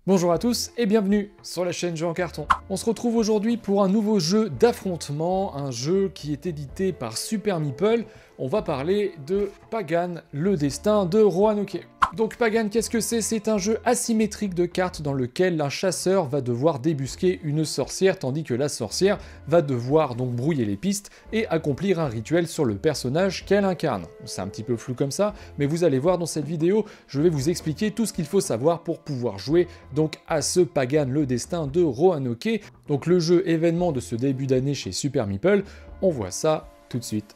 Bonjour à tous et bienvenue sur la chaîne Jeux en carton. On se retrouve aujourd'hui pour un nouveau jeu d'affrontement, un jeu qui est édité par Super Meeple. On va parler de Pagan, le destin de Roanoke. Donc Pagan, qu'est-ce que c'est? C'est un jeu asymétrique de cartes dans lequel un chasseur va devoir débusquer une sorcière, tandis que la sorcière va devoir donc brouiller les pistes et accomplir un rituel sur le personnage qu'elle incarne. C'est un petit peu flou comme ça, mais vous allez voir dans cette vidéo, je vais vous expliquer tout ce qu'il faut savoir pour pouvoir jouer donc à ce Pagan, le destin de Roanoke. Donc le jeu événement de ce début d'année chez Super Meeple, on voit ça tout de suite.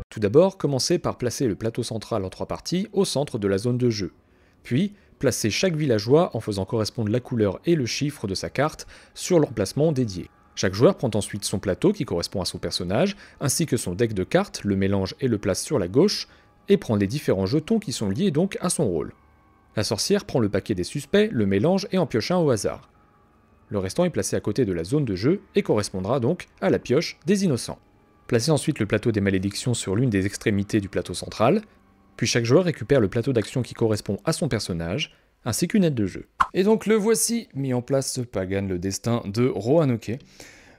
Tout d'abord, commencez par placer le plateau central en 3 parties au centre de la zone de jeu. Puis, placez chaque villageois en faisant correspondre la couleur et le chiffre de sa carte sur l'emplacement dédié. Chaque joueur prend ensuite son plateau qui correspond à son personnage, ainsi que son deck de cartes, le mélange et le place sur la gauche, et prend les différents jetons qui sont liés donc à son rôle. La sorcière prend le paquet des suspects, le mélange et en pioche un au hasard. Le restant est placé à côté de la zone de jeu et correspondra donc à la pioche des innocents. Placez ensuite le plateau des malédictions sur l'une des extrémités du plateau central, puis chaque joueur récupère le plateau d'action qui correspond à son personnage, ainsi qu'une aide de jeu. Et donc le voici, mis en place ce Pagan, le destin de Roanoke.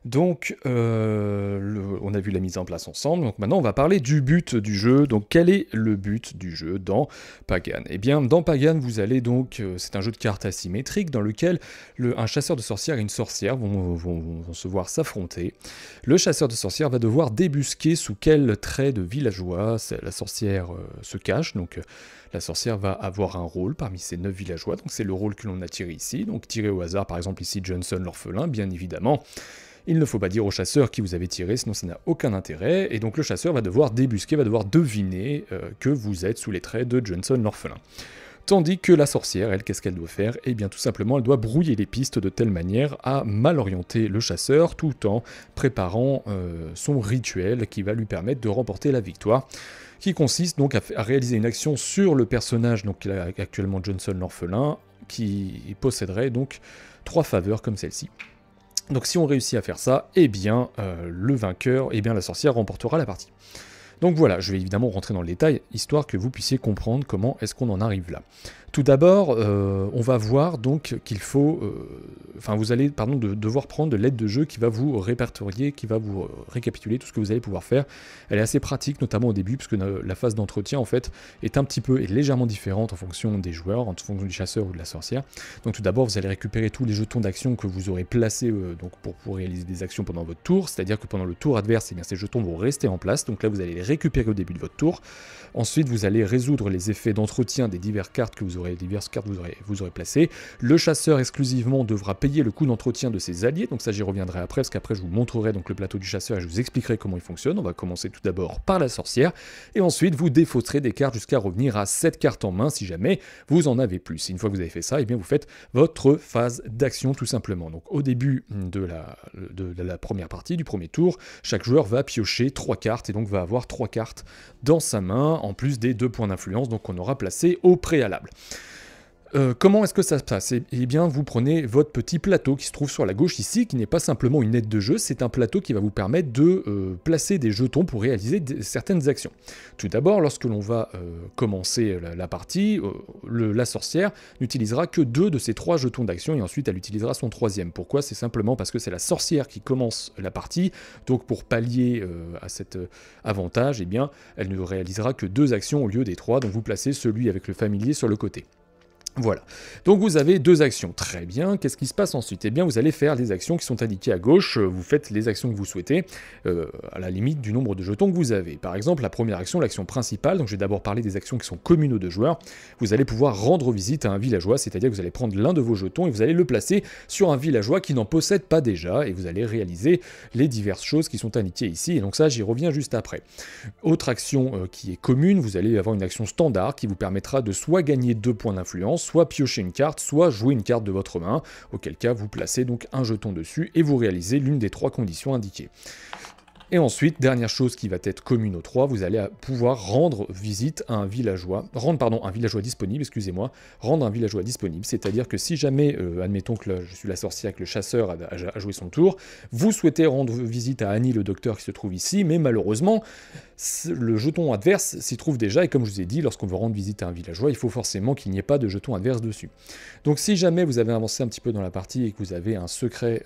Donc, on a vu la mise en place ensemble, donc maintenant on va parler du but du jeu. Donc quel est le but du jeu dans Pagan? Eh bien dans Pagan vous allez donc, c'est un jeu de cartes asymétrique dans lequel un chasseur de sorcières et une sorcière vont se voir s'affronter. Le chasseur de sorcières va devoir débusquer sous quel trait de villageois la sorcière se cache, donc la sorcière va avoir un rôle parmi ces 9 villageois, donc c'est le rôle que l'on a tiré ici, donc tiré au hasard par exemple ici Johnson l'orphelin, bien évidemment. Il ne faut pas dire au chasseur qui vous avez tiré, sinon ça n'a aucun intérêt, et donc le chasseur va devoir débusquer, va devoir deviner que vous êtes sous les traits de Johnson l'orphelin. Tandis que la sorcière, elle, qu'est-ce qu'elle doit faire? Eh bien tout simplement, elle doit brouiller les pistes de telle manière à mal orienter le chasseur, tout en préparant son rituel qui va lui permettre de remporter la victoire, qui consiste donc à réaliser une action sur le personnage, donc actuellement Johnson l'orphelin, qui posséderait donc 3 faveurs comme celle-ci. Donc si on réussit à faire ça, eh bien le vainqueur, eh bien la sorcière remportera la partie. Donc voilà, je vais évidemment rentrer dans le détail, histoire que vous puissiez comprendre comment est-ce qu'on en arrive là. Tout d'abord, on va voir donc qu'il faut... vous allez devoir prendre de l'aide de jeu qui va vous répertorier, qui va vous récapituler tout ce que vous allez pouvoir faire. Elle est assez pratique, notamment au début, puisque la phase d'entretien, en fait, est légèrement différente en fonction des joueurs, en fonction du chasseur ou de la sorcière. Donc tout d'abord, vous allez récupérer tous les jetons d'action que vous aurez placés pour réaliser des actions pendant votre tour, c'est-à-dire que pendant le tour adverse, eh bien, ces jetons vont rester en place, donc là, vous allez les récupérer au début de votre tour. Ensuite, vous allez résoudre les effets d'entretien des diverses cartes que vous aurez placées. Le chasseur exclusivement devra payer le coût d'entretien de ses alliés, donc ça j'y reviendrai après, parce qu'après je vous montrerai donc le plateau du chasseur et je vous expliquerai comment il fonctionne. On va commencer tout d'abord par la sorcière, et ensuite vous défausserez des cartes jusqu'à revenir à 7 cartes en main si jamais vous en avez plus. Et une fois que vous avez fait ça, eh bien vous faites votre phase d'action tout simplement. Donc au début de la première partie, du premier tour, chaque joueur va piocher 3 cartes, et donc va avoir 3 cartes dans sa main, en plus des 2 points d'influence donc qu'on aura placés au préalable. Comment est-ce que ça se passe? Eh bien, vous prenez votre petit plateau qui se trouve sur la gauche ici, qui n'est pas simplement une aide de jeu, c'est un plateau qui va vous permettre de placer des jetons pour réaliser certaines actions. Tout d'abord, lorsque l'on va commencer la partie, la sorcière n'utilisera que 2 de ces 3 jetons d'action, et ensuite elle utilisera son 3e. Pourquoi? C'est simplement parce que c'est la sorcière qui commence la partie, donc pour pallier à cet avantage, eh bien, elle ne réalisera que 2 actions au lieu des 3, donc vous placez celui avec le familier sur le côté. Voilà, donc vous avez 2 actions, très bien. Qu'est-ce qui se passe ensuite? Eh bien vous allez faire les actions qui sont indiquées à gauche, vous faites les actions que vous souhaitez, à la limite du nombre de jetons que vous avez. Par exemple, la première action, l'action principale, donc je vais d'abord parler des actions qui sont communes aux 2 joueurs, vous allez pouvoir rendre visite à un villageois, c'est-à-dire que vous allez prendre l'un de vos jetons et vous allez le placer sur un villageois qui n'en possède pas déjà, et vous allez réaliser les diverses choses qui sont indiquées ici, et donc ça j'y reviens juste après. Autre action qui est commune, vous allez avoir une action standard qui vous permettra de soit gagner 2 points d'influence, soit piocher une carte, soit jouer une carte de votre main, auquel cas vous placez donc un jeton dessus et vous réalisez l'une des 3 conditions indiquées. Et ensuite, dernière chose qui va être commune aux 3, vous allez pouvoir rendre visite à un villageois, rendre un villageois disponible, c'est-à-dire que si jamais, admettons que je suis la sorcière, que le chasseur a joué son tour, vous souhaitez rendre visite à Annie le docteur qui se trouve ici, mais malheureusement, le jeton adverse s'y trouve déjà, et comme je vous ai dit, lorsqu'on veut rendre visite à un villageois, il faut forcément qu'il n'y ait pas de jeton adverse dessus. Donc si jamais vous avez avancé un petit peu dans la partie et que vous avez un secret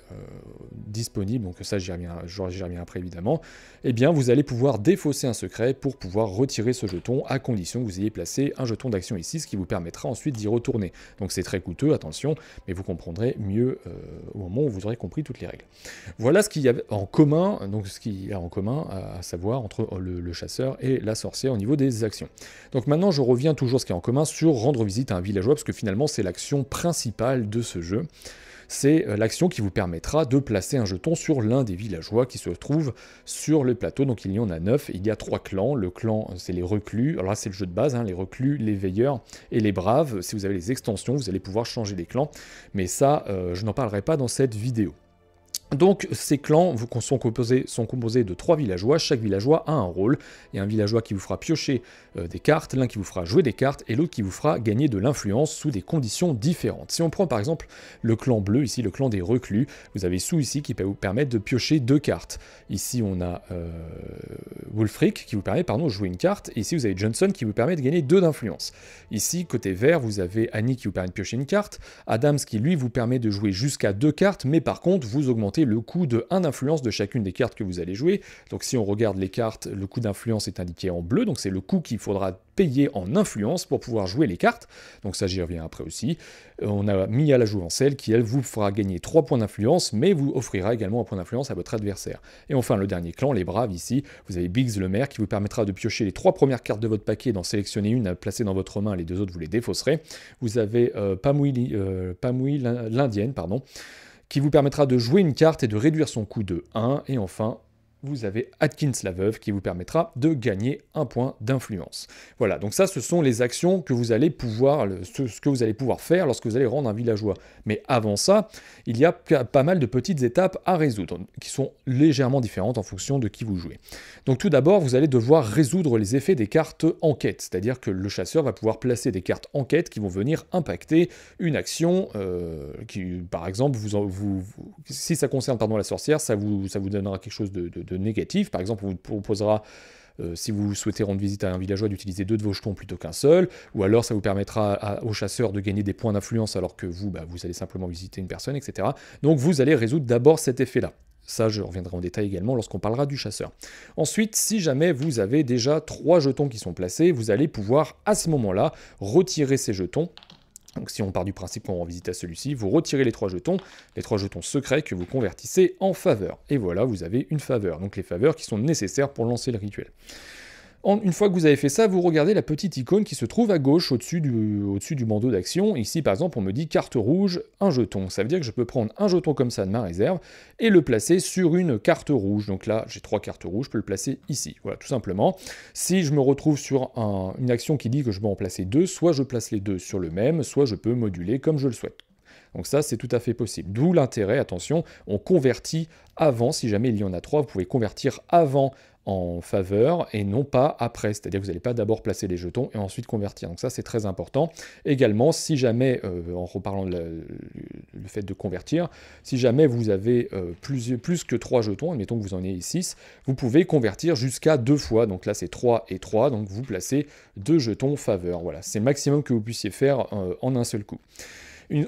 disponible, donc ça j'y reviens après évidemment, eh bien vous allez pouvoir défausser un secret pour pouvoir retirer ce jeton, à condition que vous ayez placé un jeton d'action ici, ce qui vous permettra ensuite d'y retourner. Donc c'est très coûteux, attention, mais vous comprendrez mieux au moment où vous aurez compris toutes les règles. Voilà ce qu'il y a en commun, donc ce qu'il y a en commun, à savoir entre le chasseur et la sorcière au niveau des actions. Donc maintenant je reviens toujours ce qu'il y a en commun sur rendre visite à un villageois, parce que finalement c'est l'action principale de ce jeu. C'est l'action qui vous permettra de placer un jeton sur l'un des villageois qui se trouve sur le plateau. Donc il y en a 9, il y a 3 clans. Le clan, c'est les reclus. Alors là, c'est le jeu de base, hein, les reclus, les veilleurs et les braves. Si vous avez les extensions, vous allez pouvoir changer les clans. Mais ça, je n'en parlerai pas dans cette vidéo. Donc ces clans sont composés de 3 villageois, chaque villageois a un rôle, il y a un villageois qui vous fera piocher des cartes, l'un qui vous fera jouer des cartes, et l'autre qui vous fera gagner de l'influence sous des conditions différentes. Si on prend par exemple le clan bleu, ici le clan des reclus, vous avez Sue ici qui peut vous permettre de piocher 2 cartes. Ici on a Wulfric qui vous permet de jouer une carte, et ici vous avez Johnson qui vous permet de gagner 2 d'influence. Ici côté vert vous avez Annie qui vous permet de piocher une carte, Adams qui lui vous permet de jouer jusqu'à 2 cartes, mais par contre vous augmentez le coût de 1 d'influence de chacune des cartes que vous allez jouer. Donc si on regarde les cartes, le coût d'influence est indiqué en bleu, donc c'est le coût qu'il faudra payer en influence pour pouvoir jouer les cartes. Donc ça j'y reviens après aussi. On a Mia la jouvencelle qui elle vous fera gagner 3 points d'influence, mais vous offrira également un point d'influence à votre adversaire. Et enfin le dernier clan, les braves ici, vous avez Biggs le maire qui vous permettra de piocher les 3 premières cartes de votre paquet, d'en sélectionner une à placer dans votre main, les 2 autres vous les défausserez. Vous avez Pamui l'indienne, pardon, qui vous permettra de jouer une carte et de réduire son coût de 1, et enfin vous avez Atkins la veuve qui vous permettra de gagner 1 point d'influence. Voilà, donc ça ce sont les actions que vous allez pouvoir, ce que vous allez pouvoir faire lorsque vous allez rendre un villageois. Mais avant ça, il y a pas mal de petites étapes à résoudre, qui sont légèrement différentes en fonction de qui vous jouez. Donc tout d'abord, vous allez devoir résoudre les effets des cartes enquête, c'est-à-dire que le chasseur va pouvoir placer des cartes enquête qui vont venir impacter une action, qui par exemple, si ça concerne la sorcière, ça vous donnera quelque chose de négatif. Par exemple, on vous proposera, si vous souhaitez rendre visite à un villageois, d'utiliser 2 de vos jetons plutôt qu'un seul, ou alors ça vous permettra au chasseur de gagner des points d'influence alors que vous allez simplement visiter une personne, etc. Donc vous allez résoudre d'abord cet effet-là. Ça, je reviendrai en détail également lorsqu'on parlera du chasseur. Ensuite, si jamais vous avez déjà 3 jetons qui sont placés, vous allez pouvoir à ce moment-là retirer ces jetons. Donc si on part du principe qu'on rend visite à celui-ci, vous retirez les 3 jetons secrets que vous convertissez en faveur. Et voilà, vous avez une faveur. Donc les faveurs qui sont nécessaires pour lancer le rituel. Une fois que vous avez fait ça, vous regardez la petite icône qui se trouve à gauche au-dessus du bandeau d'action. Ici, par exemple, on me dit carte rouge, un jeton. Ça veut dire que je peux prendre un jeton comme ça de ma réserve et le placer sur une carte rouge. Donc là, j'ai 3 cartes rouges, je peux le placer ici. Voilà, tout simplement. Si je me retrouve sur une action qui dit que je peux en placer 2, soit je place les 2 sur le même, soit je peux moduler comme je le souhaite. Donc ça, c'est tout à fait possible. D'où l'intérêt, attention, on convertit avant, si jamais il y en a 3, vous pouvez convertir avant en faveur et non pas après, c'est-à-dire que vous n'allez pas d'abord placer les jetons et ensuite convertir. Donc ça, c'est très important. Également, si jamais, en reparlant le fait de convertir, si jamais vous avez plus que 3 jetons, admettons que vous en ayez 6, vous pouvez convertir jusqu'à 2 fois. Donc là, c'est 3 et 3, donc vous placez 2 jetons faveur. Voilà, c'est le maximum que vous puissiez faire en un seul coup.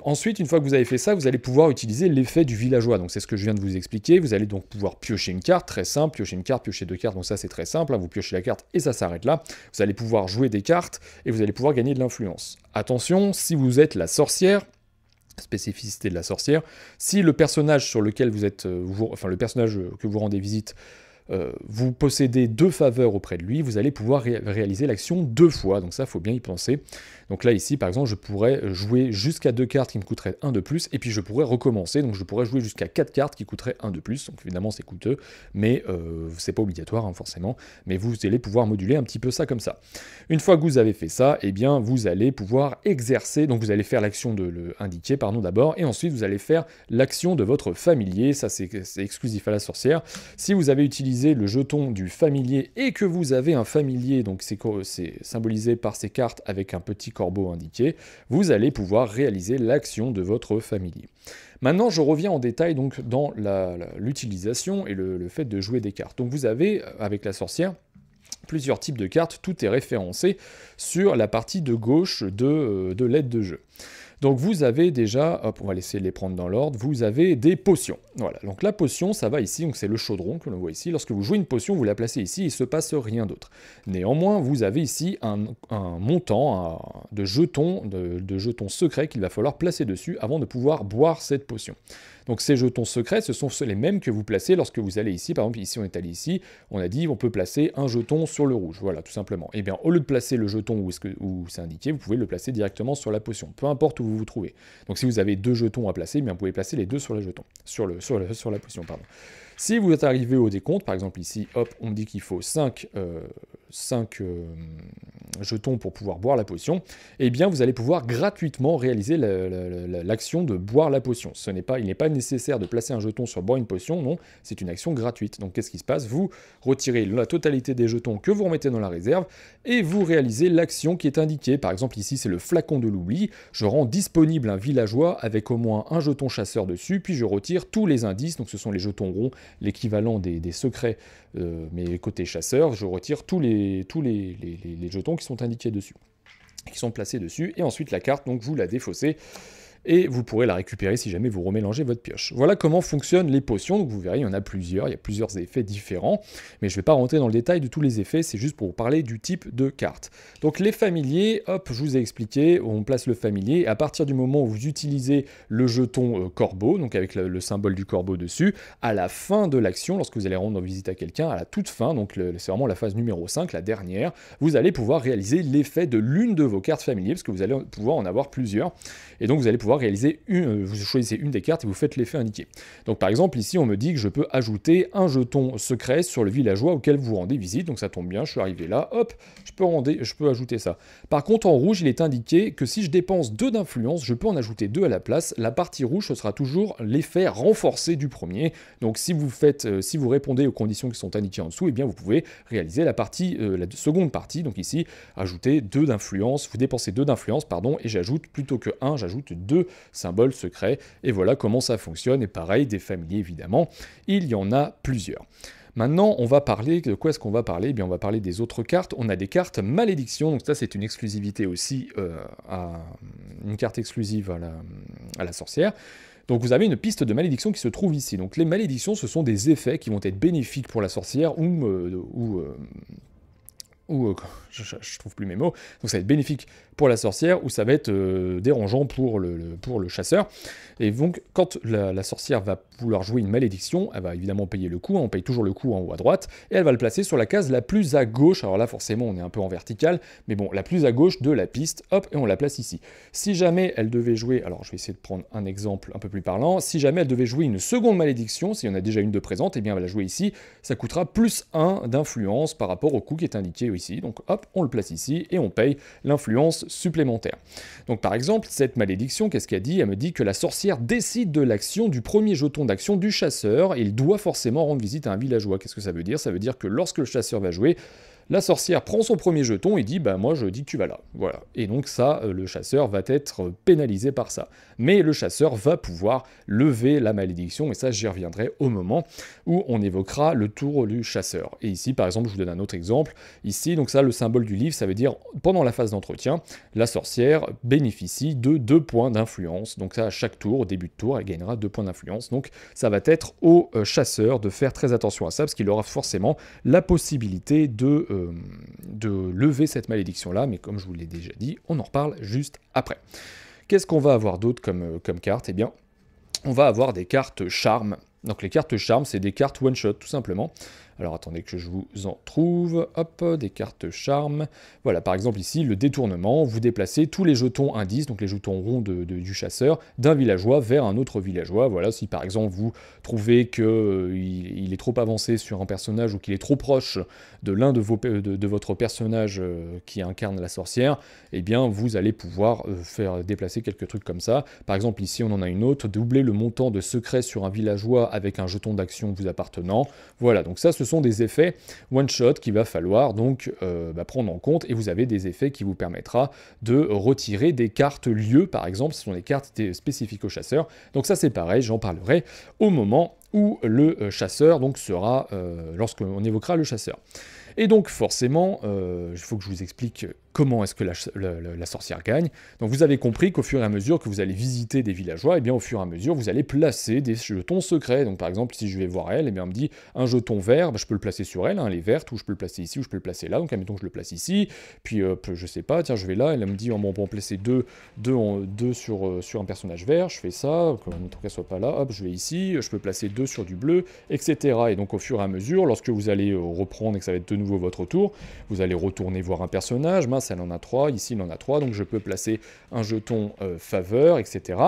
Ensuite, une fois que vous avez fait ça, vous allez pouvoir utiliser l'effet du villageois. Donc c'est ce que je viens de vous expliquer. Vous allez donc pouvoir piocher une carte, très simple, piocher une carte, piocher 2 cartes, donc ça c'est très simple, hein. Vous piochez la carte et ça s'arrête là. Vous allez pouvoir jouer des cartes et vous allez pouvoir gagner de l'influence. Attention, si vous êtes la sorcière, spécificité de la sorcière, si le personnage sur lequel vous êtes, le personnage que vous rendez visite, vous possédez 2 faveurs auprès de lui, vous allez pouvoir réaliser l'action 2 fois, donc ça, il faut bien y penser. Donc là, ici, par exemple, je pourrais jouer jusqu'à 2 cartes qui me coûteraient 1 de plus, et puis je pourrais recommencer, donc je pourrais jouer jusqu'à 4 cartes qui coûteraient 1 de plus, donc évidemment, c'est coûteux, mais c'est pas obligatoire, hein, forcément, mais vous allez pouvoir moduler un petit peu ça comme ça. Une fois que vous avez fait ça, eh bien, vous allez pouvoir exercer, donc vous allez faire l'action de le indiquer, pardon, d'abord, et ensuite, vous allez faire l'action de votre familier, ça c'est exclusif à la sorcière. Si vous avez utilisé le jeton du familier et que vous avez un familier, donc c'est symbolisé par ces cartes avec un petit corbeau indiqué, vous allez pouvoir réaliser l'action de votre familier. Maintenant, je reviens en détail donc dans l'utilisation et le fait de jouer des cartes. Donc vous avez, avec la sorcière, plusieurs types de cartes, tout est référencé sur la partie de gauche de l'aide de jeu. Donc vous avez déjà, hop, on va essayer de les prendre dans l'ordre, vous avez des potions. Voilà, donc la potion, ça va ici, donc c'est le chaudron que l'on voit ici. Lorsque vous jouez une potion, vous la placez ici, il ne se passe rien d'autre. Néanmoins, vous avez ici un montant de jetons secrets qu'il va falloir placer dessus avant de pouvoir boire cette potion. Donc ces jetons secrets, ce sont les mêmes que vous placez lorsque vous allez ici. Par exemple, ici on est allé ici, on a dit on peut placer un jeton sur le rouge, voilà, tout simplement. Et bien au lieu de placer le jeton où c'est indiqué, vous pouvez le placer directement sur la potion, peu importe où vous vous trouvez. Donc si vous avez 2 jetons à placer, bien vous pouvez placer les 2 sur le jeton, sur la potion, pardon. Si vous êtes arrivé au décompte, par exemple ici, hop, on me dit qu'il faut 5 jetons pour pouvoir boire la potion, eh bien vous allez pouvoir gratuitement réaliser l'action de boire la potion. Il n'est pas nécessaire de placer un jeton sur boire une potion, non, c'est une action gratuite. Donc qu'est-ce qui se passe? Vous retirez la totalité des jetons que vous remettez dans la réserve et vous réalisez l'action qui est indiquée. Par exemple ici c'est le flacon de l'oubli, je rends disponible un villageois avec au moins un jeton chasseur dessus, puis je retire tous les indices, donc ce sont les jetons ronds, l'équivalent des secrets, mais côté chasseur, je retire tous les jetons qui sont indiqués dessus, qui sont placés dessus, et ensuite la carte, donc vous la défaussez, et vous pourrez la récupérer si jamais vous remélangez votre pioche. Voilà comment fonctionnent les potions, donc vous verrez, il y en a plusieurs, il y a plusieurs effets différents, mais je ne vais pas rentrer dans le détail de tous les effets, c'est juste pour vous parler du type de carte. Donc les familiers, hop, je vous ai expliqué, on place le familier, et à partir du moment où vous utilisez le jeton corbeau, donc avec le symbole du corbeau dessus, à la fin de l'action, lorsque vous allez rendre visite à quelqu'un, à la toute fin, donc c'est vraiment la phase numéro 5, la dernière, vous allez pouvoir réaliser l'effet de l'une de vos cartes familiers, parce que vous allez pouvoir en avoir plusieurs, et donc vous allez pouvoir réaliser vous choisissez une des cartes et vous faites l'effet indiqué. Donc par exemple ici on me dit que je peux ajouter un jeton secret sur le villageois auquel vous rendez visite, donc ça tombe bien, je suis arrivé là, hop, je peux ajouter ça. Par contre en rouge il est indiqué que si je dépense 2 d'influence, je peux en ajouter 2 à la place, la partie rouge ce sera toujours l'effet renforcé du premier, donc si vous répondez aux conditions qui sont indiquées en dessous, et bien vous pouvez réaliser la seconde partie, donc ici, ajouter 2 d'influence, vous dépensez 2 d'influence, pardon, et j'ajoute plutôt que 1, j'ajoute 2 symboles secrets, et voilà comment ça fonctionne, et pareil, des familiers évidemment, il y en a plusieurs. Maintenant, on va parler, de quoi est-ce qu'on va parler? Eh bien, on va parler des autres cartes. On a des cartes malédiction, donc ça c'est une exclusivité aussi, une carte exclusive à la sorcière. Donc vous avez une piste de malédiction qui se trouve ici. Donc les malédictions, ce sont des effets qui vont être bénéfiques pour la sorcière je trouve plus mes mots, donc ça va être bénéfique pour la sorcière ou ça va être dérangeant pour le chasseur. Et donc quand la sorcière va vouloir jouer une malédiction, elle va évidemment payer le coût, on paye toujours le coût en haut à droite, et elle va le placer sur la case la plus à gauche, alors là forcément on est un peu en vertical, mais bon, la plus à gauche de la piste, hop, et on la place ici. Si jamais elle devait jouer, alors je vais essayer de prendre un exemple un peu plus parlant, si jamais elle devait jouer une seconde malédiction, s'il y en a déjà une de présente, et bien elle va la jouer ici, ça coûtera plus 1 d'influence par rapport au coût qui est indiqué ici, donc hop, on le place ici, et on paye l'influence supplémentaire. Donc par exemple, cette malédiction, qu'est-ce qu'elle dit? Elle me dit que la sorcière décide de l'action du premier jeton d'action du chasseur, et il doit forcément rendre visite à un villageois. Qu'est-ce que ça veut dire? Ça veut dire que lorsque le chasseur va jouer, la sorcière prend son premier jeton et dit « bah moi je dis que tu vas là ». Voilà. Et donc ça, le chasseur va être pénalisé par ça. Mais le chasseur va pouvoir lever la malédiction, et ça j'y reviendrai au moment où on évoquera le tour du chasseur. Et ici par exemple, je vous donne un autre exemple. Ici, donc ça, le symbole du livre, ça veut dire pendant la phase d'entretien, la sorcière bénéficie de 2 points d'influence. Donc ça, à chaque tour, au début de tour, elle gagnera 2 points d'influence. Donc ça va être au chasseur de faire très attention à ça, parce qu'il aura forcément la possibilité de lever cette malédiction-là, mais comme je vous l'ai déjà dit, on en reparle juste après. Qu'est-ce qu'on va avoir d'autre comme carte? Eh bien, on va avoir des cartes charme. Donc les cartes charme, c'est des cartes one-shot, tout simplement. Alors attendez que je vous en trouve, hop, des cartes charme. Voilà, par exemple ici, le détournement, vous déplacez tous les jetons indices, donc les jetons ronds du chasseur, d'un villageois vers un autre villageois. Voilà, si par exemple vous trouvez qu'il est trop avancé sur un personnage ou qu'il est trop proche de l'un de votre personnage qui incarne la sorcière, eh bien vous allez pouvoir faire déplacer quelques trucs comme ça. Par exemple ici, on en a une autre, doubler le montant de secret sur un villageois avec un jeton d'action vous appartenant. Voilà, donc ça, ce sont des effets one-shot qu'il va falloir donc prendre en compte, et vous avez des effets qui vous permettra de retirer des cartes lieux, par exemple, ce sont des cartes spécifiques au chasseur. Donc ça c'est pareil, j'en parlerai au moment où le chasseur donc sera, lorsqu'on évoquera le chasseur. Et donc forcément, il faut que je vous explique comment est-ce que la sorcière gagne. Donc vous avez compris qu'au fur et à mesure que vous allez visiter des villageois, et bien au fur et à mesure vous allez placer des jetons secrets. Donc par exemple si je vais voir elle, et bien on me dit un jeton vert, je peux le placer sur elle, elle est verte, ou je peux le placer ici, ou je peux le placer là. Donc admettons que je le place ici, puis je sais pas, tiens je vais là, elle me dit bon, on peut en placer deux sur un personnage vert, je fais ça, admettons qu'elle soit pas là, hop je vais ici, je peux placer deux sur du bleu, etc. Et donc au fur et à mesure, lorsque vous allez reprendre et que ça va être de nouveau votre tour, vous allez retourner voir un personnage, mince elle en a 3, ici il en a 3, donc je peux placer un jeton faveur, etc.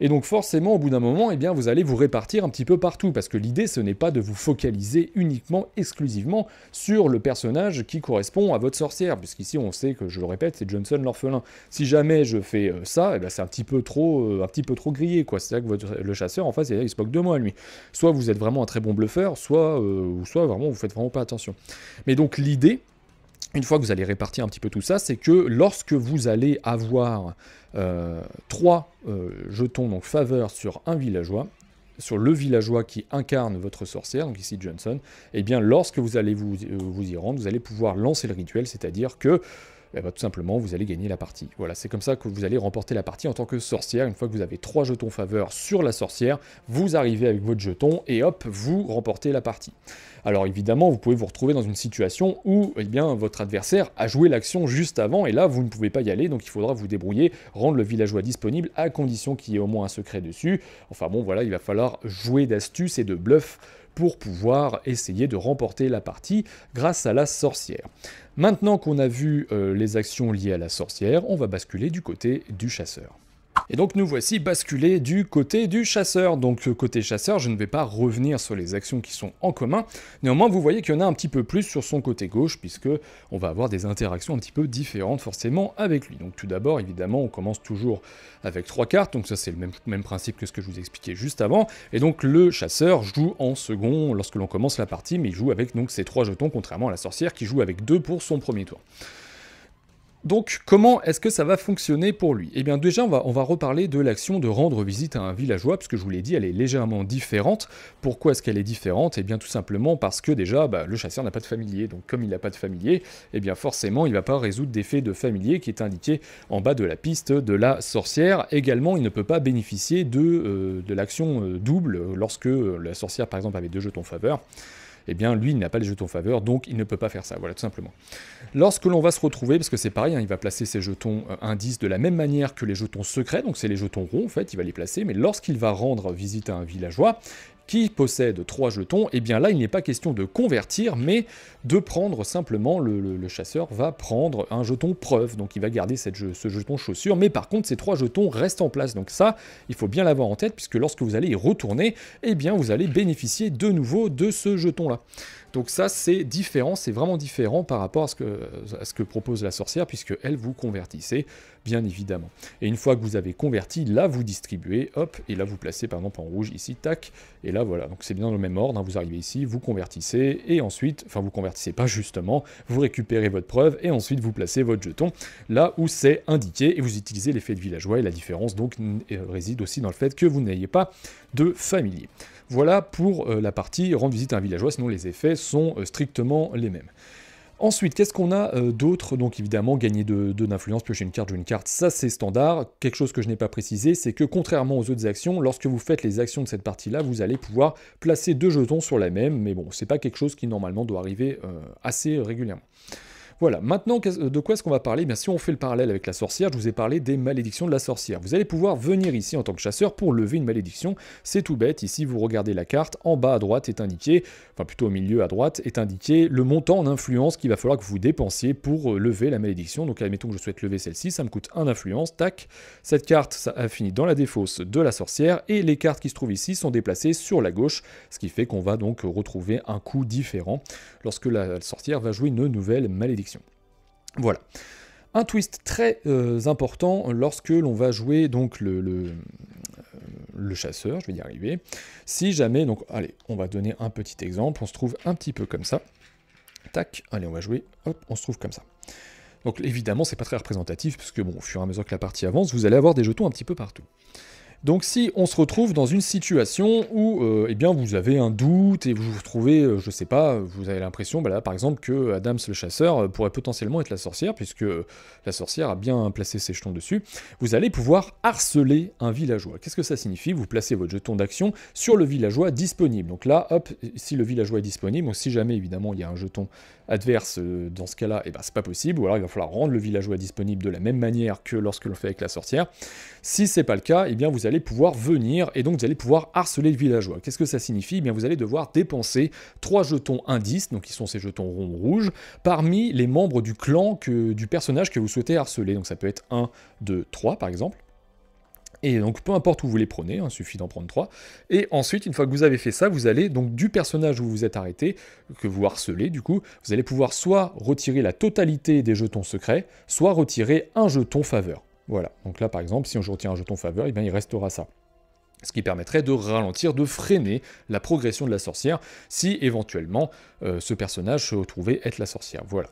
Et donc forcément au bout d'un moment, eh bien, vous allez vous répartir un petit peu partout, parce que l'idée ce n'est pas de vous focaliser uniquement, exclusivement sur le personnage qui correspond à votre sorcière, puisqu'ici on sait que, je le répète, c'est Johnson l'orphelin. Si jamais je fais ça, eh ben, c'est un petit peu trop grillé, quoi. C'est-à-dire que le chasseur en face, il se moque de moi, lui. Soit vous êtes vraiment un très bon bluffeur, soit vraiment vous faites vraiment pas attention. Mais donc l'idée, une fois que vous allez répartir un petit peu tout ça, c'est que lorsque vous allez avoir 3 jetons, donc faveur sur un villageois, sur le villageois qui incarne votre sorcière, donc ici Johnson, et bien lorsque vous allez vous y rendre, vous allez pouvoir lancer le rituel, c'est-à-dire que tout simplement vous allez gagner la partie. Voilà, c'est comme ça que vous allez remporter la partie en tant que sorcière. Une fois que vous avez 3 jetons faveur sur la sorcière, vous arrivez avec votre jeton et hop, vous remportez la partie. Alors évidemment, vous pouvez vous retrouver dans une situation où eh bien, votre adversaire a joué l'action juste avant, et là, vous ne pouvez pas y aller, donc il faudra vous débrouiller, rendre le villageois disponible, à condition qu'il y ait au moins un secret dessus. Enfin bon, voilà, il va falloir jouer d'astuces et de bluff pour pouvoir essayer de remporter la partie grâce à la sorcière. Maintenant qu'on a vu les actions liées à la sorcière, on va basculer du côté du chasseur. Et donc nous voici basculés du côté du chasseur. Donc côté chasseur, je ne vais pas revenir sur les actions qui sont en commun. Néanmoins, vous voyez qu'il y en a un petit peu plus sur son côté gauche, puisque on va avoir des interactions un petit peu différentes forcément avec lui. Donc tout d'abord, évidemment, on commence toujours avec 3 cartes. Donc ça, c'est le même principe que ce que je vous expliquais juste avant. Et donc le chasseur joue en second lorsque l'on commence la partie, mais il joue avec donc ses 3 jetons, contrairement à la sorcière qui joue avec 2 pour son premier tour. Donc, comment est-ce que ça va fonctionner pour lui? Eh bien, déjà, on va reparler de l'action de rendre visite à un villageois, puisque je vous l'ai dit, elle est légèrement différente. Pourquoi est-ce qu'elle est différente? Eh bien, tout simplement parce que déjà, le chasseur n'a pas de familier. Donc, comme il n'a pas de familier, eh bien, forcément, il ne va pas résoudre d'effet de familier qui est indiqué en bas de la piste de la sorcière. Également, il ne peut pas bénéficier de l'action double lorsque la sorcière, par exemple, avait 2 jetons faveur. Eh bien lui, il n'a pas les jetons faveur, donc il ne peut pas faire ça, voilà, tout simplement. Lorsque l'on va se retrouver, parce que c'est pareil, il va placer ses jetons indices de la même manière que les jetons secrets, donc c'est les jetons ronds, en fait, il va les placer, mais lorsqu'il va rendre visite à un villageois, qui possède 3 jetons, et bien là, il n'est pas question de convertir, mais de prendre simplement, le chasseur va prendre un jeton preuve, donc il va garder ce jeton chaussure, mais par contre, ces 3 jetons restent en place, donc ça, il faut bien l'avoir en tête, puisque lorsque vous allez y retourner, eh bien, vous allez bénéficier de nouveau de ce jeton-là. Donc ça, c'est différent, c'est vraiment différent par rapport à ce que propose la sorcière, puisque elle, vous convertissez, bien évidemment. Et une fois que vous avez converti, là, vous distribuez, hop, et là, vous placez, par exemple, en rouge, ici, tac, et là, voilà. Donc c'est bien dans le même ordre, hein, vous arrivez ici, vous convertissez, et ensuite, enfin, vous convertissez pas justement, vous récupérez votre preuve, et ensuite, vous placez votre jeton là où c'est indiqué, et vous utilisez l'effet de villageois, et la différence, donc, réside aussi dans le fait que vous n'ayez pas de familier. Voilà pour la partie rendre visite à un villageois, sinon les effets sont strictement les mêmes. Ensuite, qu'est-ce qu'on a d'autre? Donc évidemment, gagner 2 d'influence, piocher une carte, jouer une carte, ça c'est standard. Quelque chose que je n'ai pas précisé, c'est que contrairement aux autres actions, lorsque vous faites les actions de cette partie-là, vous allez pouvoir placer 2 jetons sur la même, mais bon, c'est pas quelque chose qui normalement doit arriver assez régulièrement. Voilà, maintenant, de quoi est-ce qu'on va parler? Bien, si on fait le parallèle avec la sorcière, je vous ai parlé des malédictions de la sorcière. Vous allez pouvoir venir ici en tant que chasseur pour lever une malédiction. C'est tout bête, ici vous regardez la carte, en bas à droite est indiqué, enfin plutôt au milieu à droite, est indiqué le montant en influence qu'il va falloir que vous dépensiez pour lever la malédiction. Donc admettons que je souhaite lever celle-ci, ça me coûte 1 influence, tac. Cette carte, ça a fini dans la défausse de la sorcière, et les cartes qui se trouvent ici sont déplacées sur la gauche, ce qui fait qu'on va donc retrouver un coût différent lorsque la sorcière va jouer une nouvelle malédiction. Voilà. Un twist très important lorsque l'on va jouer donc le chasseur, je vais y arriver. Si jamais, donc allez, on va donner un petit exemple, on se trouve un petit peu comme ça. Tac, allez, on va jouer, hop, on se trouve comme ça. Donc évidemment, c'est pas très représentatif, parce que bon, au fur et à mesure que la partie avance, vous allez avoir des jetons un petit peu partout. Donc si on se retrouve dans une situation où eh bien, vous avez un doute et vous vous retrouvez, je sais pas, vous avez l'impression, bah là, par exemple, que Adams le chasseur pourrait potentiellement être la sorcière, puisque la sorcière a bien placé ses jetons dessus, vous allez pouvoir harceler un villageois. Qu'est-ce que ça signifie? Vous placez votre jeton d'action sur le villageois disponible. Donc là, hop, si le villageois est disponible, donc si jamais évidemment il y a un jeton adverse dans ce cas-là, eh ben, c'est pas possible, ou alors il va falloir rendre le villageois disponible de la même manière que lorsque l'on fait avec la sorcière. Si c'est pas le cas, eh bien vous allez pouvoir venir et donc vous allez pouvoir harceler le villageois. Qu'est-ce que ça signifie? Eh bien vous allez devoir dépenser 3 jetons indices, donc qui sont ces jetons ronds rouges, parmi les membres du clan du personnage que vous souhaitez harceler. Donc ça peut être 1, 2, 3 par exemple. Et donc peu importe où vous les prenez, il suffit d'en prendre 3. Et ensuite, une fois que vous avez fait ça, vous allez donc du personnage où vous vous êtes arrêté, que vous harcelez du coup, vous allez pouvoir soit retirer la totalité des jetons secrets, soit retirer un jeton faveur. Voilà, donc là par exemple, si je retire un jeton faveur, eh bien, il restera ça. Ce qui permettrait de ralentir, de freiner la progression de la sorcière, si éventuellement ce personnage se retrouvait être la sorcière. Voilà.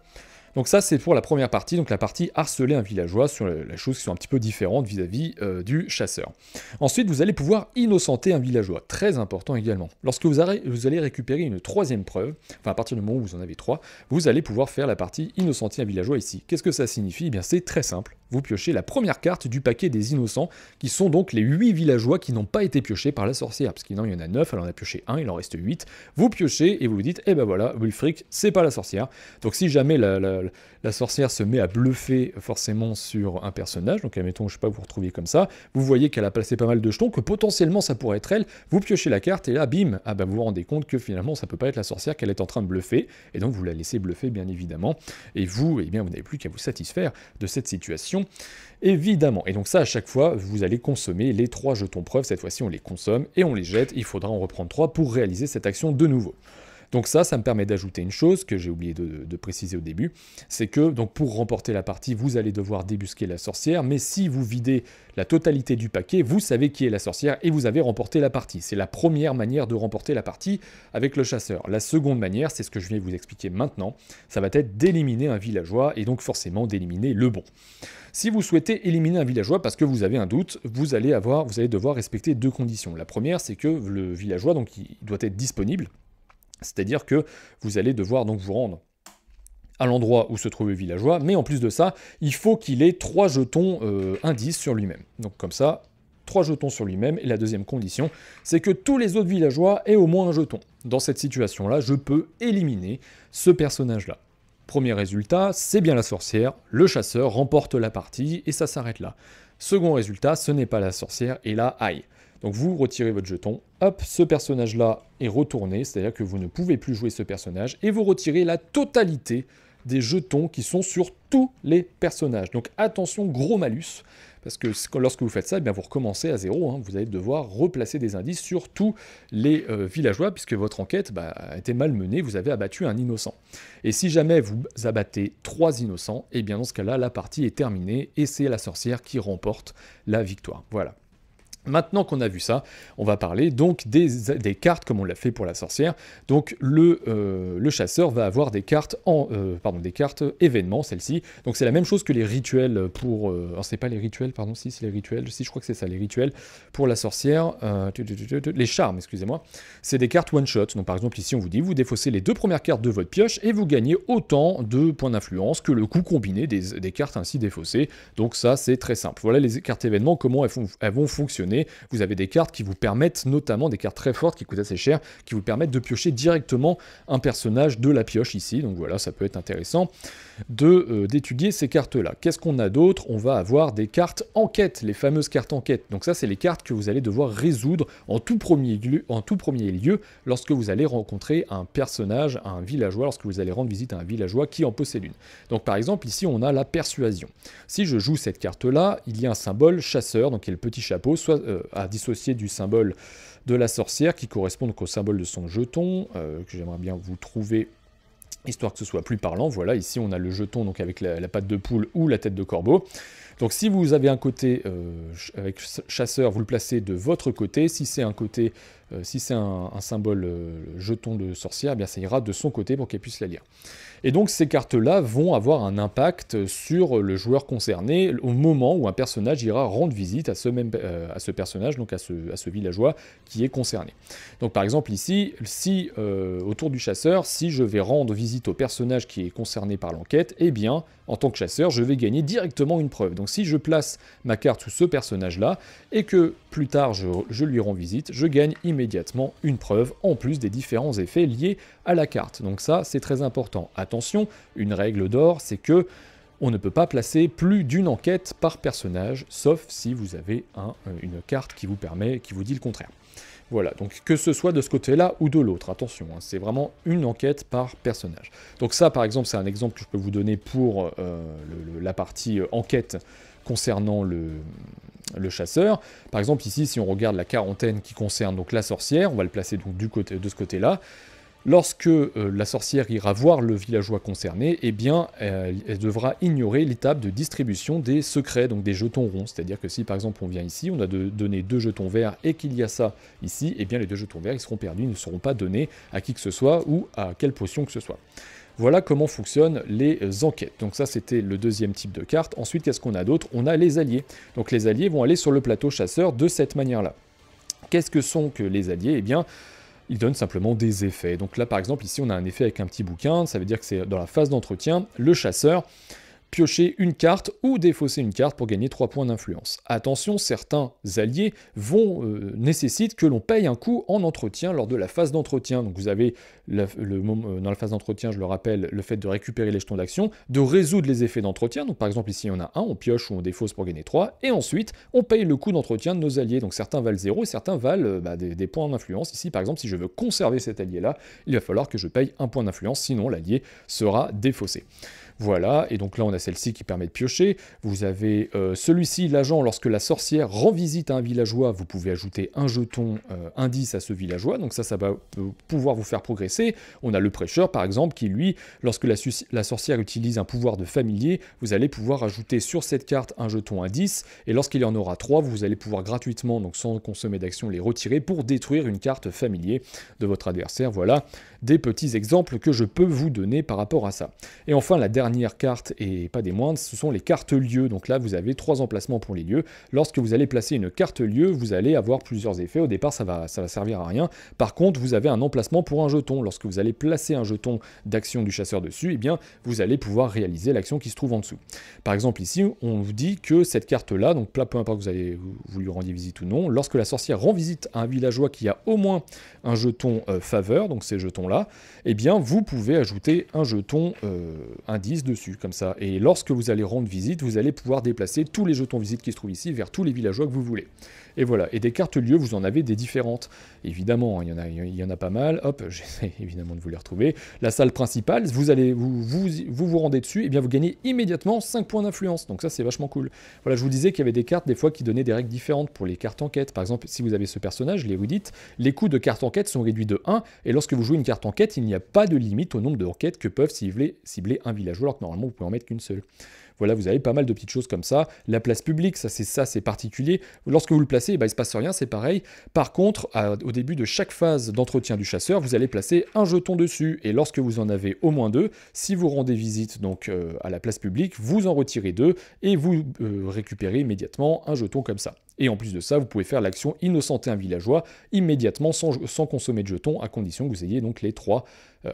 Donc ça, c'est pour la première partie, donc la partie harceler un villageois sur les choses qui sont un petit peu différentes vis-à-vis du chasseur. Ensuite, vous allez pouvoir innocenter un villageois, très important également. Lorsque vous allez récupérer une troisième preuve, enfin à partir du moment où vous en avez 3, vous allez pouvoir faire la partie innocenter un villageois ici. Qu'est-ce que ça signifie? Eh bien c'est très simple. Vous piochez la première carte du paquet des innocents, qui sont donc les 8 villageois qui n'ont pas été piochés par la sorcière, parce qu'il y en a 9, elle en a pioché 1, il en reste 8. Vous piochez et vous vous dites, eh ben voilà, Wulfric, c'est pas la sorcière. Donc si jamais la sorcière se met à bluffer forcément sur un personnage, donc admettons, je sais pas, vous vous retrouviez comme ça, vous voyez qu'elle a placé pas mal de jetons, que potentiellement ça pourrait être elle, vous piochez la carte et là, bim, ah ben vous vous rendez compte que finalement ça peut pas être la sorcière, qu'elle est en train de bluffer, et donc vous la laissez bluffer bien évidemment, et vous, eh bien vous n'avez plus qu'à vous satisfaire de cette situation, évidemment. Et donc ça, à chaque fois, vous allez consommer les 3 jetons preuves, cette fois-ci on les consomme et on les jette, il faudra en reprendre 3 pour réaliser cette action de nouveau. Donc ça me permet d'ajouter une chose que j'ai oublié de préciser au début, c'est que donc pour remporter la partie, vous allez devoir débusquer la sorcière, mais si vous videz la totalité du paquet, vous savez qui est la sorcière et vous avez remporté la partie. C'est la première manière de remporter la partie avec le chasseur. La seconde manière, c'est ce que je viens de vous expliquer maintenant, ça va être d'éliminer un villageois et donc forcément d'éliminer le bon. Si vous souhaitez éliminer un villageois parce que vous avez un doute, vous allez devoir respecter 2 conditions. La première, c'est que le villageois, donc, il doit être disponible. C'est-à-dire que vous allez devoir donc vous rendre à l'endroit où se trouve le villageois, mais en plus de ça, il faut qu'il ait 3 jetons indices sur lui-même. Donc comme ça, 3 jetons sur lui-même, et la deuxième condition, c'est que tous les autres villageois aient au moins un jeton. Dans cette situation-là, je peux éliminer ce personnage-là. Premier résultat, c'est bien la sorcière, le chasseur remporte la partie, et ça s'arrête là. Second résultat, ce n'est pas la sorcière, et là, aïe. Donc vous retirez votre jeton, hop, ce personnage-là est retourné, c'est-à-dire que vous ne pouvez plus jouer ce personnage, et vous retirez la totalité des jetons qui sont sur tous les personnages. Donc attention, gros malus, parce que lorsque vous faites ça, eh bien vous recommencez à 0, hein. Vous allez devoir replacer des indices sur tous les villageois, puisque votre enquête a été mal menée, vous avez abattu un innocent. Et si jamais vous abattez 3 innocents, eh bien dans ce cas-là, la partie est terminée, et c'est la sorcière qui remporte la victoire. Voilà. Maintenant qu'on a vu ça, on va parler donc des cartes comme on l'a fait pour la sorcière. Donc le chasseur va avoir des cartes des cartes événements, celle-ci. Donc c'est la même chose que les rituels pour... alors c'est pas les rituels, pardon, si c'est les rituels, si je crois que c'est ça, les rituels pour la sorcière. Les charmes, excusez-moi. C'est des cartes one-shot. Donc par exemple ici on vous dit, vous défaussez les 2 premières cartes de votre pioche et vous gagnez autant de points d'influence que le coût combiné des cartes ainsi défaussées. Donc ça c'est très simple. Voilà les cartes événements, comment elles vont fonctionner. Vous avez des cartes qui vous permettent, notamment des cartes très fortes qui coûtent assez cher, qui vous permettent de piocher directement un personnage de la pioche ici. Donc voilà, ça peut être intéressant d'étudier ces cartes-là. Qu'est-ce qu'on a d'autre? On va avoir des cartes enquête, les fameuses cartes enquête. Donc ça, c'est les cartes que vous allez devoir résoudre en tout premier lieu lorsque vous allez rencontrer un personnage, un villageois, lorsque vous allez rendre visite à un villageois qui en possède une. Donc par exemple, ici, on a la persuasion. Si je joue cette carte-là, il y a un symbole chasseur, donc il y a le petit chapeau, soit à dissocier du symbole de la sorcière qui correspond donc au symbole de son jeton, que j'aimerais bien vous trouver histoire que ce soit plus parlant. Voilà, ici on a le jeton donc avec la patte de poule ou la tête de corbeau. Donc si vous avez un côté avec chasseur, vous le placez de votre côté. Si c'est un côté, si c'est un symbole jeton de sorcière, eh bien ça ira de son côté pour qu'elle puisse la lire. Et donc ces cartes-là vont avoir un impact sur le joueur concerné au moment où un personnage ira rendre visite à ce personnage, donc à ce villageois qui est concerné. Donc par exemple ici, si autour du chasseur, si je vais rendre visite au personnage qui est concerné par l'enquête, eh bien, en tant que chasseur, je vais gagner directement une preuve. Donc si je place ma carte sous ce personnage-là, et que plus tard je lui rends visite, je gagne immédiatement une preuve, en plus des différents effets liés à la carte. Donc ça, c'est très important. Attention, une règle d'or, c'est que on ne peut pas placer plus d'une enquête par personnage, sauf si vous avez une carte qui vous dit le contraire. Voilà, donc que ce soit de ce côté-là ou de l'autre, attention, hein, c'est vraiment une enquête par personnage. Donc ça, par exemple, c'est un exemple que je peux vous donner pour la partie enquête concernant le chasseur. Par exemple, ici, si on regarde la quarantaine qui concerne donc la sorcière, on va le placer donc de ce côté-là. Lorsque la sorcière ira voir le villageois concerné, eh bien, elle devra ignorer l'étape de distribution des secrets, donc des jetons ronds. C'est-à-dire que si, par exemple, on vient ici, on a donné 2 jetons verts et qu'il y a ça ici, eh bien, les 2 jetons verts, ils seront perdus, ils ne seront pas donnés à qui que ce soit ou à quelle potion que ce soit. Voilà comment fonctionnent les enquêtes. Donc ça, c'était le deuxième type de carte. Ensuite, qu'est-ce qu'on a d'autre? On a les alliés. Donc les alliés vont aller sur le plateau chasseur de cette manière-là. Qu'est-ce que sont que les alliés? Eh bien, il donne simplement des effets. Donc là, par exemple, ici, on a un effet avec un petit bouquin. Ça veut dire que c'est dans la phase d'entretien, le chasseur piocher une carte ou défausser une carte pour gagner 3 points d'influence. Attention, certains alliés nécessitent que l'on paye un coup en entretien lors de la phase d'entretien. Donc vous avez dans la phase d'entretien, je le rappelle, le fait de récupérer les jetons d'action, de résoudre les effets d'entretien. Donc par exemple ici, il y en a un, on pioche ou on défausse pour gagner 3, et ensuite on paye le coût d'entretien de nos alliés. Donc certains valent 0 et certains valent des points d'influence. Ici par exemple, si je veux conserver cet allié-là, il va falloir que je paye un point d'influence, sinon l'allié sera défaussé. Voilà, et donc là on a celle-ci qui permet de piocher. Vous avez celui-ci, l'agent, lorsque la sorcière rend visite à un villageois, vous pouvez ajouter un jeton indice à ce villageois, donc ça va pouvoir vous faire progresser. On a le prêcheur par exemple qui lui, lorsque la sorcière utilise un pouvoir de familier, vous allez pouvoir ajouter sur cette carte un jeton indice, et lorsqu'il y en aura 3, vous allez pouvoir gratuitement, donc sans consommer d'action, les retirer pour détruire une carte familier de votre adversaire. Voilà des petits exemples que je peux vous donner par rapport à ça. Et enfin la dernière carte, et pas des moindres, ce sont les cartes lieux. Donc là vous avez 3 emplacements pour les lieux. Lorsque vous allez placer une carte lieu, vous allez avoir plusieurs effets. Au départ ça va servir à rien. Par contre vous avez un emplacement pour un jeton. Lorsque vous allez placer un jeton d'action du chasseur dessus, eh bien vous allez pouvoir réaliser l'action qui se trouve en dessous. Par exemple ici on vous dit que cette carte là, donc peu importe que vous lui rendiez visite ou non, lorsque la sorcière rend visite à un villageois qui a au moins un jeton faveur, donc ces jetons là, eh bien vous pouvez ajouter un jeton indice dessus, comme ça. Et lorsque vous allez rendre visite, vous allez pouvoir déplacer tous les jetons visite qui se trouvent ici vers tous les villageois que vous voulez. Et voilà, et des cartes lieux, vous en avez des différentes. Évidemment, il y en a pas mal. Hop, j'essaie évidemment de vous les retrouver. La salle principale, vous rendez dessus, et bien vous gagnez immédiatement 5 points d'influence. Donc ça, c'est vachement cool. Voilà, je vous disais qu'il y avait des cartes, des fois, qui donnaient des règles différentes pour les cartes enquête. Par exemple, si vous avez ce personnage, l'érudite, les coûts de carte enquête sont réduits de 1, et lorsque vous jouez une carte enquête, il n'y a pas de limite au nombre d'enquêtes que peuvent cibler un villageois, alors que normalement, vous pouvez en mettre qu'une seule. Voilà, vous avez pas mal de petites choses comme ça. La place publique, c'est particulier. Lorsque vous le placez, il ne se passe rien, c'est pareil. Par contre, au début de chaque phase d'entretien du chasseur, vous allez placer un jeton dessus. Et lorsque vous en avez au moins 2, si vous rendez visite donc à la place publique, vous en retirez 2 et vous récupérez immédiatement un jeton comme ça. Et en plus de ça, vous pouvez faire l'action innocenter un villageois immédiatement sans consommer de jetons, à condition que vous ayez donc les 3,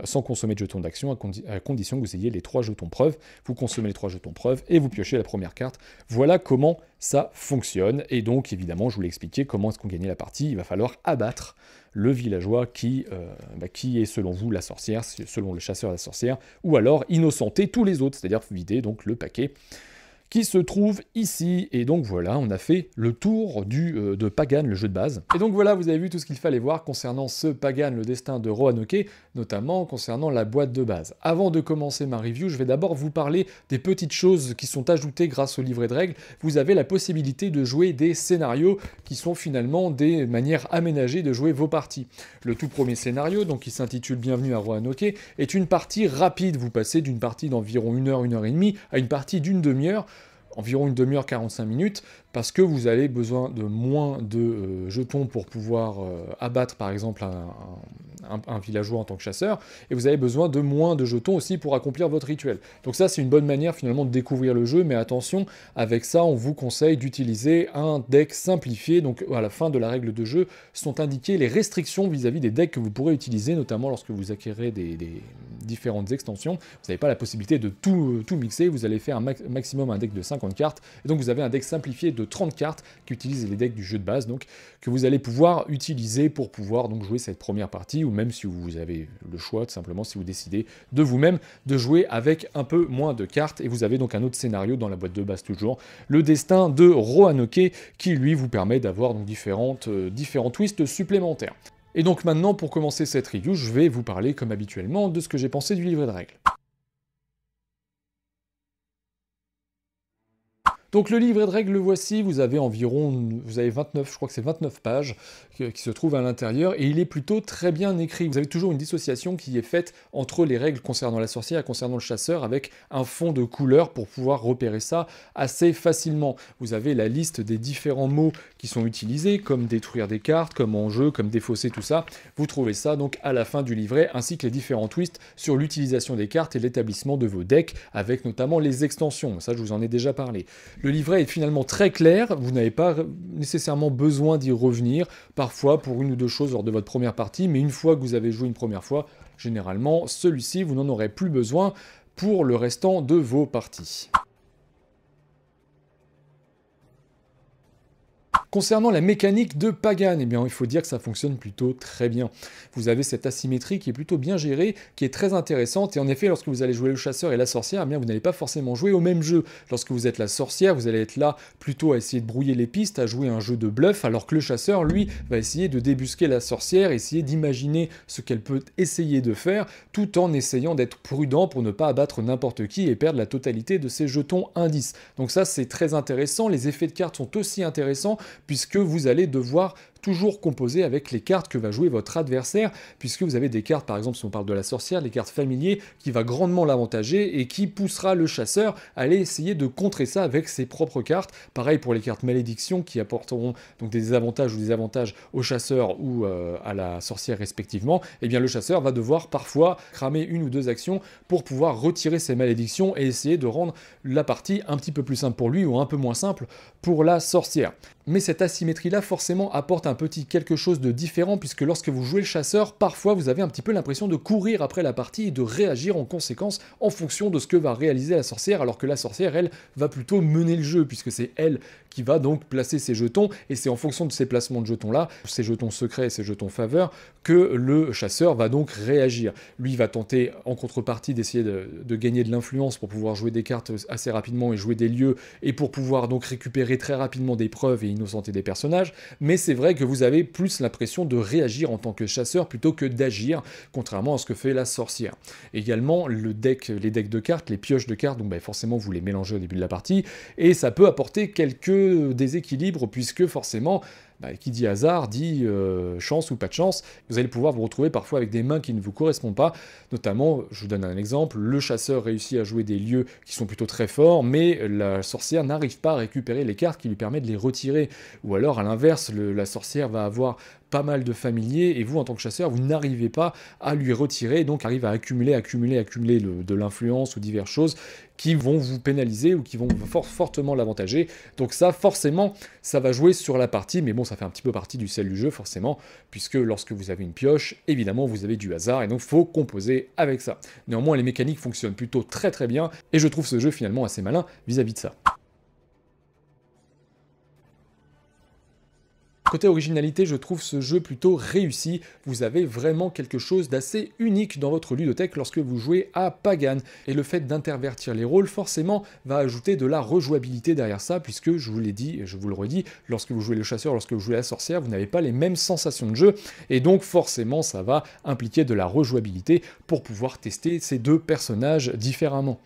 sans consommer de jetons d'action, à condition que vous ayez les 3 jetons preuves. Vous consommez les 3 jetons preuves et vous piochez la première carte. Voilà comment ça fonctionne. Et donc, évidemment, je vous l'ai expliqué, comment est-ce qu'on gagnait la partie. Il va falloir abattre le villageois qui est selon vous la sorcière, selon le chasseur la sorcière, ou alors innocenter tous les autres, c'est-à-dire vider donc le paquet qui se trouve ici. Et donc voilà, on a fait le tour de Pagan, le jeu de base. Et donc voilà, vous avez vu tout ce qu'il fallait voir concernant ce Pagan, le destin de Roanoke, notamment concernant la boîte de base. Avant de commencer ma review, je vais d'abord vous parler des petites choses qui sont ajoutées grâce au livret de règles. Vous avez la possibilité de jouer des scénarios qui sont finalement des manières aménagées de jouer vos parties. Le tout premier scénario, donc qui s'intitule Bienvenue à Roanoke, est une partie rapide. Vous passez d'une partie d'environ 1 heure, 1 heure et demie à une partie d'une demi-heure, environ une demi-heure, 45 minutes, parce que vous avez besoin de moins de jetons pour pouvoir abattre par exemple un villageois en tant que chasseur, et vous avez besoin de moins de jetons aussi pour accomplir votre rituel. Donc ça, c'est une bonne manière finalement de découvrir le jeu, mais attention, avec ça, on vous conseille d'utiliser un deck simplifié. Donc à la fin de la règle de jeu sont indiquées les restrictions vis-à-vis des decks que vous pourrez utiliser, notamment lorsque vous acquérez des différentes extensions. Vous n'avez pas la possibilité de tout mixer, vous allez faire un maximum un deck de 50 cartes, et donc vous avez un deck simplifié de 30 cartes qui utilise les decks du jeu de base, donc que vous allez pouvoir utiliser pour pouvoir donc jouer cette première partie, ou même si vous avez le choix, tout simplement si vous décidez de vous-même de jouer avec un peu moins de cartes. Et vous avez donc un autre scénario dans la boîte de base toujours, le destin de Roanoke, qui lui vous permet d'avoir donc différents twists supplémentaires. Et donc maintenant, pour commencer cette review, je vais vous parler comme habituellement de ce que j'ai pensé du livret de règles. Donc le livret de règles, le voici, vous avez 29, je crois que c'est 29 pages qui se trouvent à l'intérieur, et il est plutôt très bien écrit. Vous avez toujours une dissociation qui est faite entre les règles concernant la sorcière et concernant le chasseur, avec un fond de couleur pour pouvoir repérer ça assez facilement. Vous avez la liste des différents mots qui sont utilisés, comme détruire des cartes, comme enjeu, comme défausser, tout ça. Vous trouvez ça donc à la fin du livret, ainsi que les différents twists sur l'utilisation des cartes et l'établissement de vos decks, avec notamment les extensions. Ça, je vous en ai déjà parlé. Le livret est finalement très clair, vous n'avez pas nécessairement besoin d'y revenir, parfois pour une ou deux choses lors de votre première partie, mais une fois que vous avez joué une première fois, généralement, celui-ci, vous n'en aurez plus besoin pour le restant de vos parties. Concernant la mécanique de Pagan, eh bien, il faut dire que ça fonctionne plutôt très bien. Vous avez cette asymétrie qui est plutôt bien gérée, qui est très intéressante, et en effet, lorsque vous allez jouer le chasseur et la sorcière, eh bien, vous n'allez pas forcément jouer au même jeu. Lorsque vous êtes la sorcière, vous allez être là plutôt à essayer de brouiller les pistes, à jouer un jeu de bluff, alors que le chasseur, lui, va essayer de débusquer la sorcière, essayer d'imaginer ce qu'elle peut essayer de faire, tout en essayant d'être prudent pour ne pas abattre n'importe qui et perdre la totalité de ses jetons indices. Donc ça, c'est très intéressant. Les effets de cartes sont aussi intéressants, puisque vous allez devoir toujours composer avec les cartes que va jouer votre adversaire, puisque vous avez des cartes, par exemple si on parle de la sorcière, les cartes familiers, qui va grandement l'avantager et qui poussera le chasseur à aller essayer de contrer ça avec ses propres cartes. Pareil pour les cartes malédiction qui apporteront donc des avantages ou des avantages au chasseur ou à la sorcière respectivement. Et bien le chasseur va devoir parfois cramer une ou deux actions pour pouvoir retirer ses malédictions et essayer de rendre la partie un petit peu plus simple pour lui ou un peu moins simple pour la sorcière. Mais cette asymétrie-là, forcément, apporte un petit quelque chose de différent, puisque lorsque vous jouez le chasseur, parfois vous avez un petit peu l'impression de courir après la partie et de réagir en conséquence en fonction de ce que va réaliser la sorcière, alors que la sorcière, elle, va plutôt mener le jeu, puisque c'est elle qui va donc placer ses jetons, et c'est en fonction de ces placements de jetons-là, ces jetons secrets et ces jetons faveur, que le chasseur va donc réagir. Lui va tenter, en contrepartie, d'essayer de gagner de l'influence pour pouvoir jouer des cartes assez rapidement et jouer des lieux, et pour pouvoir donc récupérer très rapidement des preuves et innocenter des personnages, mais c'est vrai que vous avez plus l'impression de réagir en tant que chasseur plutôt que d'agir, contrairement à ce que fait la sorcière. Également, les decks de cartes, les pioches de cartes, donc forcément vous les mélangez au début de la partie, et ça peut apporter quelques déséquilibres, puisque forcément, qui dit hasard dit chance ou pas de chance. Vous allez pouvoir vous retrouver parfois avec des mains qui ne vous correspondent pas. Notamment, je vous donne un exemple, le chasseur réussit à jouer des lieux qui sont plutôt très forts, mais la sorcière n'arrive pas à récupérer les cartes qui lui permettent de les retirer. Ou alors, à l'inverse, la sorcière va avoir pas mal de familiers, et vous, en tant que chasseur, vous n'arrivez pas à lui retirer, donc arrive à accumuler de l'influence ou diverses choses qui vont vous pénaliser ou qui vont fortement l'avantager. Donc ça, forcément, ça va jouer sur la partie, mais bon, ça fait un petit peu partie du sel du jeu, forcément, puisque lorsque vous avez une pioche, évidemment, vous avez du hasard, et donc faut composer avec ça. Néanmoins, les mécaniques fonctionnent plutôt très très bien, et je trouve ce jeu finalement assez malin vis-à-vis de ça. Côté originalité, je trouve ce jeu plutôt réussi. Vous avez vraiment quelque chose d'assez unique dans votre ludothèque lorsque vous jouez à Pagan. Et le fait d'intervertir les rôles, forcément, va ajouter de la rejouabilité derrière ça, puisque, je vous l'ai dit et je vous le redis, lorsque vous jouez le chasseur, lorsque vous jouez la sorcière, vous n'avez pas les mêmes sensations de jeu. Et donc, forcément, ça va impliquer de la rejouabilité pour pouvoir tester ces deux personnages différemment.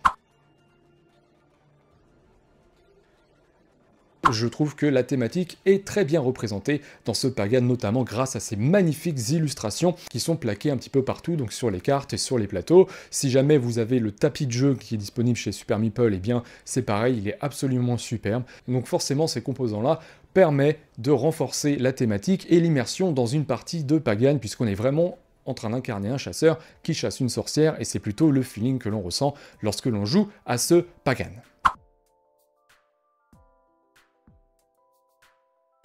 Je trouve que la thématique est très bien représentée dans ce Pagan, notamment grâce à ces magnifiques illustrations qui sont plaquées un petit peu partout, donc sur les cartes et sur les plateaux. Si jamais vous avez le tapis de jeu qui est disponible chez Super Meeple, eh bien c'est pareil, il est absolument superbe. Donc forcément, ces composants-là permettent de renforcer la thématique et l'immersion dans une partie de Pagan, puisqu'on est vraiment en train d'incarner un chasseur qui chasse une sorcière, et c'est plutôt le feeling que l'on ressent lorsque l'on joue à ce Pagan.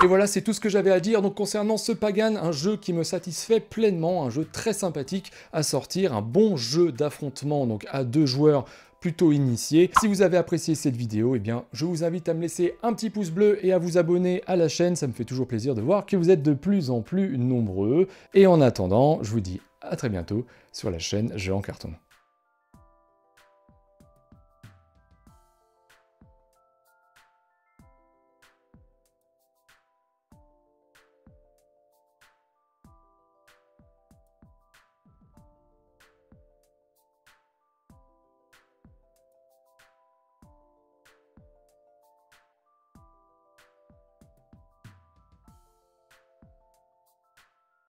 Et voilà, c'est tout ce que j'avais à dire donc concernant ce Pagan, un jeu qui me satisfait pleinement, un jeu très sympathique à sortir, un bon jeu d'affrontement donc à 2 joueurs plutôt initiés. Si vous avez apprécié cette vidéo, eh bien je vous invite à me laisser un petit pouce bleu et à vous abonner à la chaîne, ça me fait toujours plaisir de voir que vous êtes de plus en plus nombreux. Et en attendant, je vous dis à très bientôt sur la chaîne Jeux en Carton.